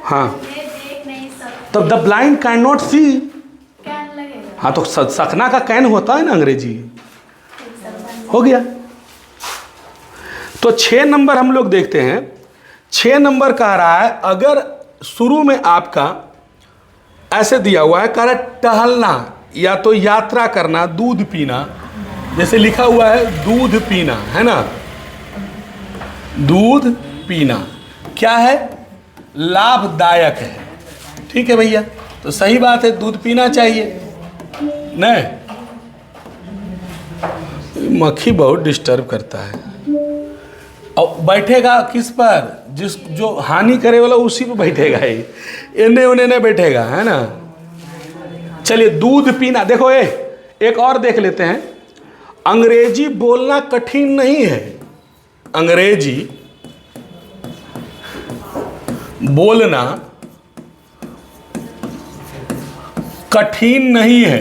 हाँ, देख नहीं सकते। तो the blind can not see. Can लगेगा। हाँ, तो सकना का कैन होता है ना अंग्रेजी, हो गया। तो 6 नंबर हम लोग देखते हैं। 6 नंबर कह रहा है, अगर शुरू में आपका ऐसे दिया हुआ है, कह रहा है टहलना या तो यात्रा करना, दूध पीना, जैसे लिखा हुआ है दूध पीना, है ना, दूध पीना क्या है, लाभदायक है। ठीक है भैया, तो सही बात है, दूध पीना चाहिए। नहीं, मक्खी बहुत डिस्टर्ब करता है। और बैठेगा किस पर, जिस जो हानि करे वाला उसी पे बैठेगा ही, इन्हें उन्हें नहीं बैठेगा, है ना। चलिए, दूध पीना देखो, एक और देख लेते हैं। अंग्रेजी बोलना कठिन नहीं है, अंग्रेजी बोलना कठिन नहीं है।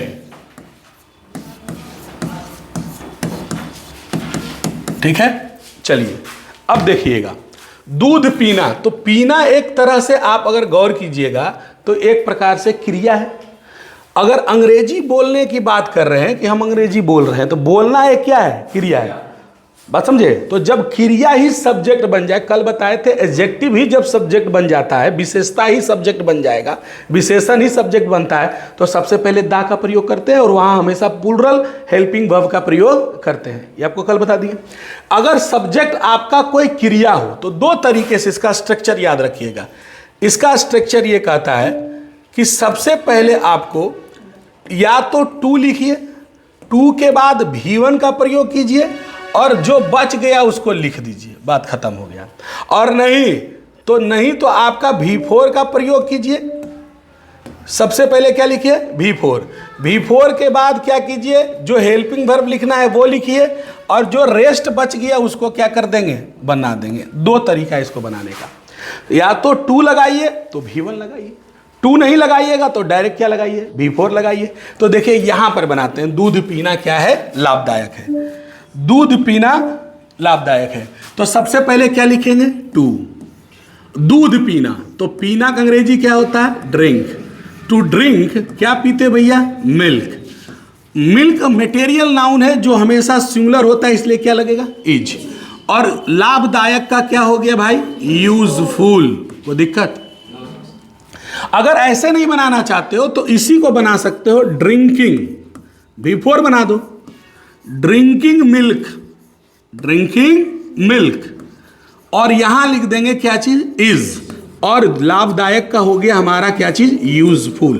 ठीक है, चलिए अब देखिएगा, दूध पीना, तो पीना एक तरह से आप अगर गौर कीजिएगा तो एक प्रकार से क्रिया है। अगर अंग्रेजी बोलने की बात कर रहे हैं कि हम अंग्रेजी बोल रहे हैं, तो बोलना एक क्या है, क्रिया है। बात समझे। तो जब क्रिया ही सब्जेक्ट बन जाए, कल बताए थे एडजेक्टिव ही जब सब्जेक्ट बन जाता है, विशेषता ही सब्जेक्ट बन जाएगा, विशेषण ही सब्जेक्ट बनता है, तो सबसे पहले दा का प्रयोग करते हैं और वहां हमेशा प्लूरल हेल्पिंग वर्ब का प्रयोग करते हैं। ये आपको कल बता दिए। अगर सब्जेक्ट आपका कोई क्रिया हो तो 2 तरीके से इसका स्ट्रक्चर याद रखिएगा। इसका स्ट्रक्चर ये कहता है कि सबसे पहले आपको या तो टू लिखिए, टू के बाद V1 का प्रयोग कीजिए और जो बच गया उसको लिख दीजिए, बात खत्म हो गया। और नहीं तो आपका V4 का प्रयोग कीजिए। सबसे पहले क्या लिखिए, V4। V4 के बाद क्या कीजिए, जो हेल्पिंग वर्ब लिखना है वो लिखिए और जो रेस्ट बच गया उसको क्या कर देंगे, बना देंगे। 2 तरीका है इसको बनाने का, या तो टू लगाइए तो V1 लगाइए, टू नहीं लगाइएगा तो डायरेक्ट क्या लगाइए, V4 लगाइए। तो देखिए यहां पर बनाते हैं, दूध पीना क्या है, लाभदायक है। दूध पीना लाभदायक है, तो सबसे पहले क्या लिखेंगे, टू। दूध पीना, तो पीना का अंग्रेजी क्या होता है, ड्रिंक। टू ड्रिंक क्या पीते भैया, मिल्क। मिल्क मटेरियल नाउन है जो हमेशा सिंगुलर होता है, इसलिए क्या लगेगा, इज। और लाभदायक का क्या हो गया भाई, यूजफुल। कोई दिक्कत? अगर ऐसे नहीं बनाना चाहते हो तो इसी को बना सकते हो, ड्रिंकिंग, V4 बना दो, ड्रिंकिंग मिल्क, ड्रिंकिंग मिल्क, और यहां लिख देंगे क्या चीज, इज, और लाभदायक का हो गया हमारा क्या चीज, यूजफुल।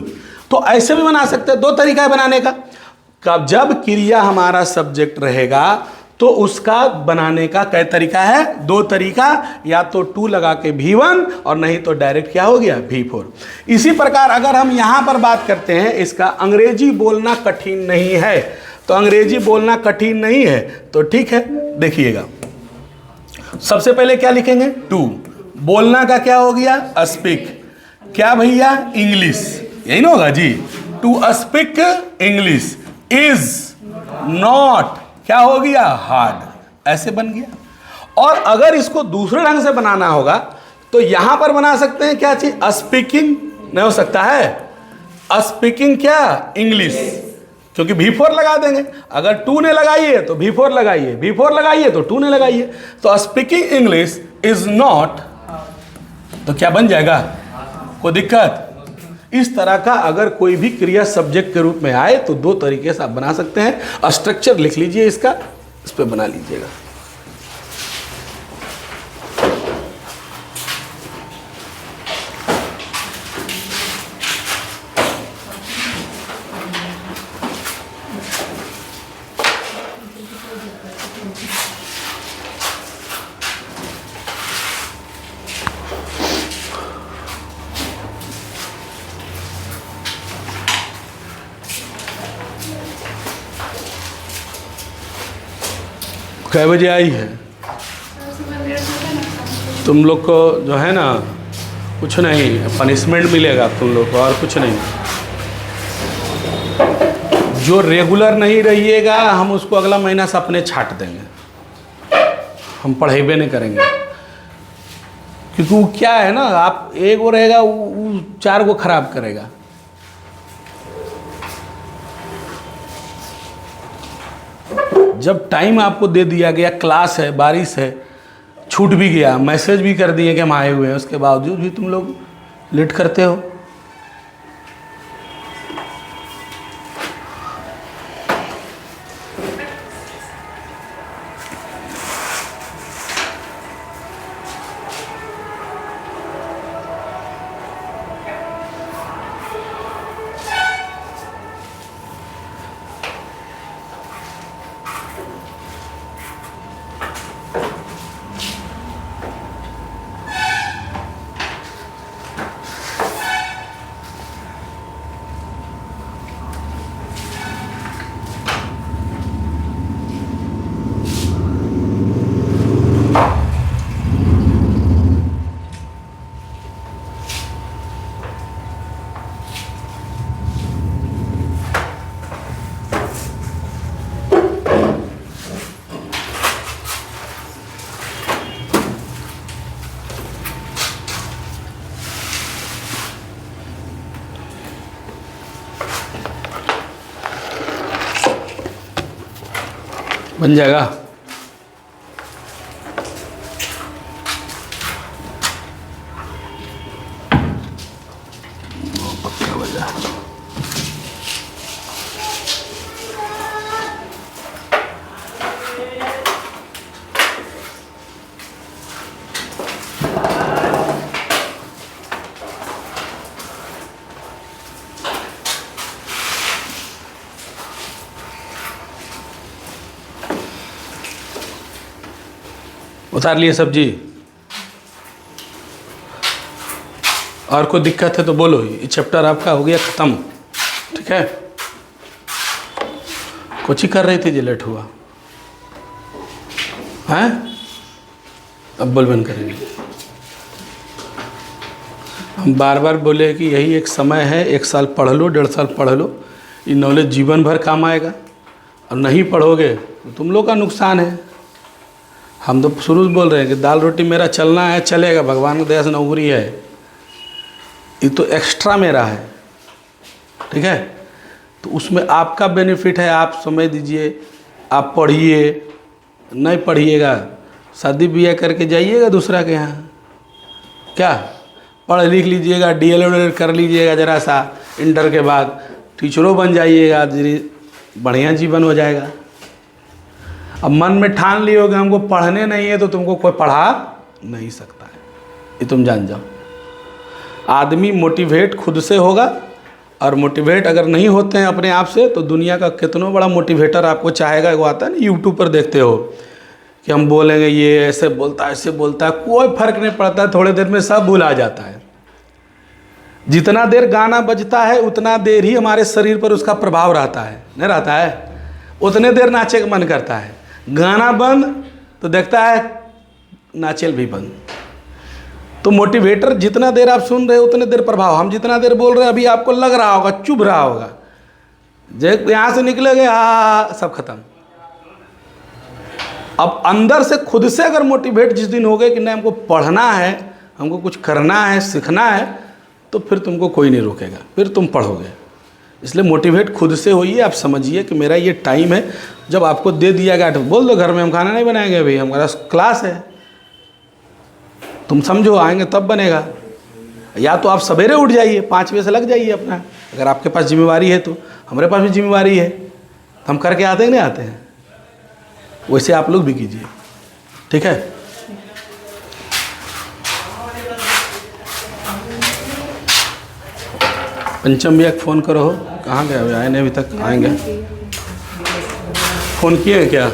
तो ऐसे भी बना सकते हैं। 2 तरीका है बनाने का। कब जब क्रिया हमारा सब्जेक्ट रहेगा तो उसका बनाने का क्या तरीका है, 2 तरीका, या तो टू लगा के V1 और नहीं तो डायरेक्ट क्या हो गया, V4। इसी प्रकार अगर हम यहां पर बात करते हैं इसका, अंग्रेजी बोलना कठिन नहीं है, तो अंग्रेजी बोलना कठिन नहीं है तो ठीक है, देखिएगा सबसे पहले क्या लिखेंगे, टू। बोलना का क्या हो गया, स्पीक। क्या भैया, इंग्लिश, यही ना होगा जी, to speak English is not क्या हो गया, हार्ड, ऐसे बन गया। और अगर इसको दूसरे ढंग से बनाना होगा तो यहां पर बना सकते हैं क्या चीज, स्पीकिंग नहीं हो सकता है, स्पीकिंग क्या, इंग्लिश, क्योंकि V4 लगा देंगे। अगर टू ने लगाइए तो V4 लगाइए, V4 लगाइए तो टू ने लगाइए, तो स्पीकिंग इंग्लिश इज नॉट, तो क्या बन जाएगा, कोई दिक्कत? इस तरह का अगर कोई भी क्रिया सब्जेक्ट के रूप में आए तो 2 तरीके से आप बना सकते हैं। स्ट्रक्चर लिख लीजिए इसका, इस पर बना लीजिएगा। कै बजे आई है? तुम लोग को जो है ना कुछ नहीं, पनिशमेंट मिलेगा तुम लोग को, और कुछ नहीं। जो रेगुलर नहीं रहिएगा हम उसको अगला महीना से अपने छाट देंगे, हम पढ़ेबे नहीं करेंगे। क्योंकि वो क्या है ना, आप एक वो रहेगा वो चार को खराब करेगा। जब टाइम आपको दे दिया गया, क्लास है, बारिश है, छूट भी गया, मैसेज भी कर दिए कि हम आए हुए हैं, उसके बावजूद भी तुम लोग लेट करते हो। बन जाएगा। पक्का बजा। उतार लिए सब्जी। और कोई दिक्कत है तो बोलो, ये चैप्टर आपका हो गया ख़त्म। ठीक है, कुछ ही कर रही थी जो लेट हुआ हैं। अब बोल बंद करेंगे। हम बार बार बोले कि यही एक समय है, 1 साल पढ़ लो, 1.5 साल पढ़ लो, ये नॉलेज जीवन भर काम आएगा। और नहीं पढ़ोगे तो तुम लोग का नुकसान है। हम तो शुरू से बोल रहे हैं कि दाल रोटी मेरा चलना है, चलेगा, भगवान की दया से नौकरी है, ये तो एक्स्ट्रा मेरा है। ठीक है, तो उसमें आपका बेनिफिट है। आप समय दीजिए, आप पढ़िए, नहीं पढ़िएगा शादी ब्याह करके जाइएगा दूसरा के यहाँ, क्या पढ़ लिख लीजिएगा, DL कर लीजिएगा ज़रा सा, इंटर के बाद टीचरों बन जाइएगा, बढ़िया जीवन हो जाएगा। अब मन में ठान लियोगे हमको पढ़ने नहीं है तो तुमको कोई पढ़ा नहीं सकता है, ये तुम जान जाओ। आदमी मोटिवेट खुद से होगा, और मोटिवेट अगर नहीं होते हैं अपने आप से तो दुनिया का कितना बड़ा मोटिवेटर आपको चाहेगा। वो आता है ना यूट्यूब पर देखते हो कि हम बोलेंगे ये ऐसे बोलता है, ऐसे बोलता है, कोई फर्क नहीं पड़ता है, थोड़ी देर में सब भूला जाता है। जितना देर गाना बजता है उतना देर ही हमारे शरीर पर उसका प्रभाव रहता है, नहीं रहता है? उतने देर नाचे का मन करता है। गाना बंद तो देखता है नाचेल भी बंद। तो मोटिवेटर जितना देर आप सुन रहे हो उतने देर प्रभाव। हम जितना देर बोल रहे हैं अभी आपको लग रहा होगा, चुभ रहा होगा, जब यहाँ से निकलेगे हाँ सब खत्म। अब अंदर से खुद से अगर मोटिवेट जिस दिन हो गए कि नहीं हमको पढ़ना है, हमको कुछ करना है, सीखना है, तो फिर तुमको कोई नहीं रोकेगा, फिर तुम पढ़ोगे। इसलिए मोटिवेट खुद से होइए। आप समझिए कि मेरा ये टाइम है, जब आपको दे दिया गया तो बोल दो घर में हम खाना नहीं बनाएंगे, अभी हमारा क्लास है, तुम समझो आएंगे तब बनेगा। या तो आप सवेरे उठ जाइए, 5 बजे से लग जाइए अपना, अगर आपके पास जिम्मेवारी है तो। हमारे पास भी जिम्मेवारी है, हम करके आते हैं नहीं आते हैं, वैसे आप लोग भी कीजिए। ठीक है, पंचम भैया फ़ोन करो, कहाँ गए? आए नहीं अभी तक, आएंगे। फ़ोन किए क्या?